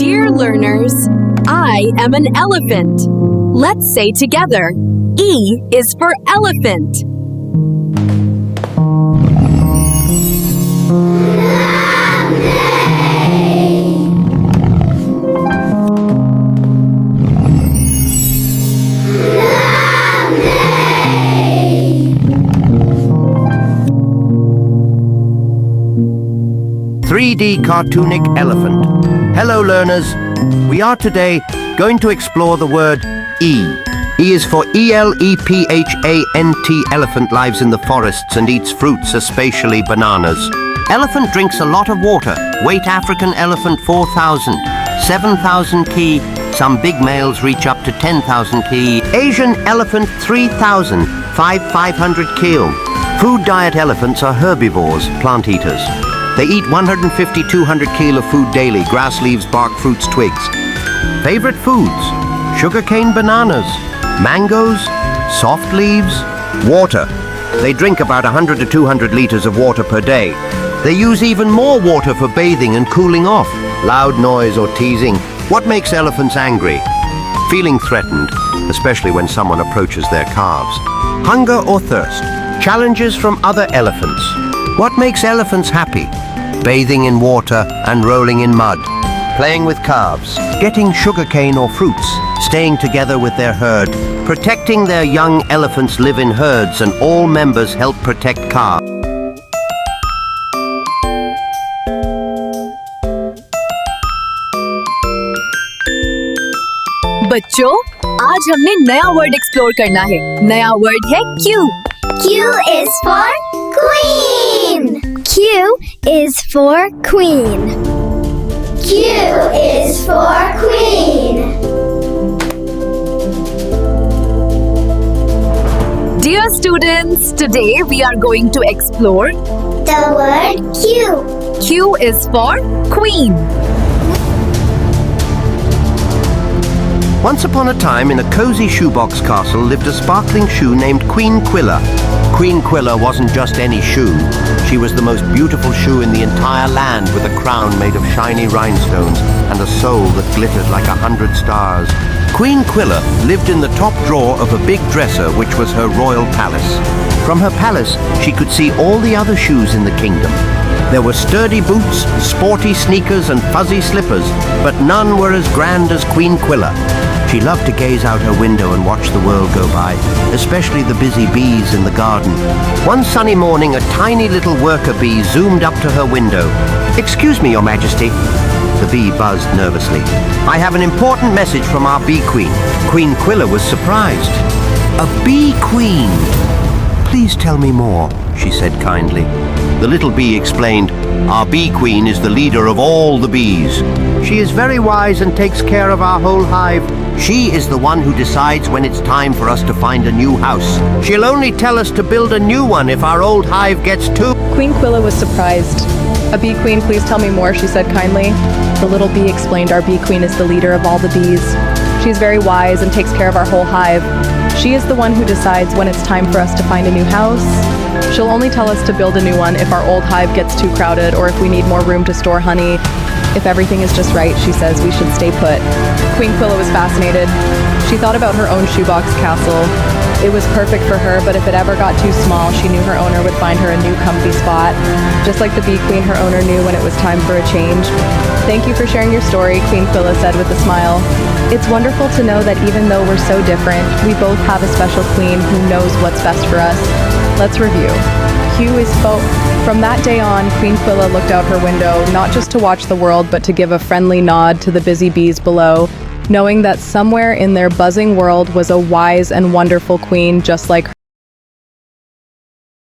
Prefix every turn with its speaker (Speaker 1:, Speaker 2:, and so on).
Speaker 1: Dear learners, I am an elephant. Let's say together, E is for elephant.
Speaker 2: "3D cartoonic elephant." Hello learners, we are today going to explore the word E. E is for ELEPHANT. Elephant lives in the forests and eats fruits, especially bananas. Elephant drinks a lot of water. Weight African elephant 4,000, 7,000 ki. Some big males reach up to 10,000 ki. Asian elephant 3,000, 500 kil. Food diet elephants are herbivores, plant eaters. They eat 150-200 kil of food daily, grass, leaves, bark, fruits, twigs. Favorite foods: sugarcane, bananas, mangoes, soft leaves, water. They drink about 100 to 200 liters of water per day. They use even more water for bathing and cooling off. Loud noise or teasing. What makes elephants angry? Feeling threatened, especially when someone approaches their calves. Hunger or thirst. Challenges from other elephants. What makes elephants happy? Bathing in water and rolling in mud. Playing with calves. Getting sugarcane or fruits. Staying together with their herd. Protecting their young. Elephants live in herds and all members help protect calves.
Speaker 1: बच्चों, आज हमने नया word explore करना है। नया word है Q.
Speaker 3: Q is for queen. Q is for queen. Q is for queen.
Speaker 1: Dear students, today we are going to explore
Speaker 3: The word Q.
Speaker 1: Q is for queen.
Speaker 2: Once upon a time, in a cozy shoebox castle lived a sparkling shoe named Queen Quilla. Queen Quilla wasn't just any shoe. She was the most beautiful shoe in the entire land, with a crown made of shiny rhinestones and a sole that glittered like 100 stars. Queen Quilla lived in the top drawer of a big dresser, which was her royal palace. From her palace, she could see all the other shoes in the kingdom. There were sturdy boots, sporty sneakers and fuzzy slippers, but none were as grand as Queen Quilla. She loved to gaze out her window and watch the world go by, especially the busy bees in the garden. One sunny morning, a tiny little worker bee zoomed up to her window. "Excuse me, Your Majesty." The bee buzzed nervously. "I have an important message from our bee queen." Queen Quilla was surprised. "A bee queen? Please tell me more," she said kindly. The little bee explained, "Our bee queen is the leader of all the bees. She is very wise and takes care of our whole hive. She is the one who decides when it's time for us to find a new house. She'll only tell us to build a new one if our old hive gets too..."
Speaker 4: Queen Quilla was surprised. "A bee queen, please tell me more," she said kindly. The little bee explained, "Our bee queen is the leader of all the bees. She is very wise and takes care of our whole hive. She is the one who decides when it's time for us to find a new house. She'll only tell us to build a new one if our old hive gets too crowded or if we need more room to store honey. If everything is just right, she says we should stay put." Queen Quilla was fascinated. She thought about her own shoebox castle. It was perfect for her, but if it ever got too small, she knew her owner would find her a new comfy spot. Just like the bee queen, her owner knew when it was time for a change. "Thank you for sharing your story," Queen Quilla said with a smile. "It's wonderful to know that even though we're so different, we both have a special queen who knows what's best for us." Let's review. Q is From that day on, Queen Quilla looked out her window, not just to watch the world, but to give a friendly nod to the busy bees below, knowing that somewhere in their buzzing world was a wise and wonderful queen just like her.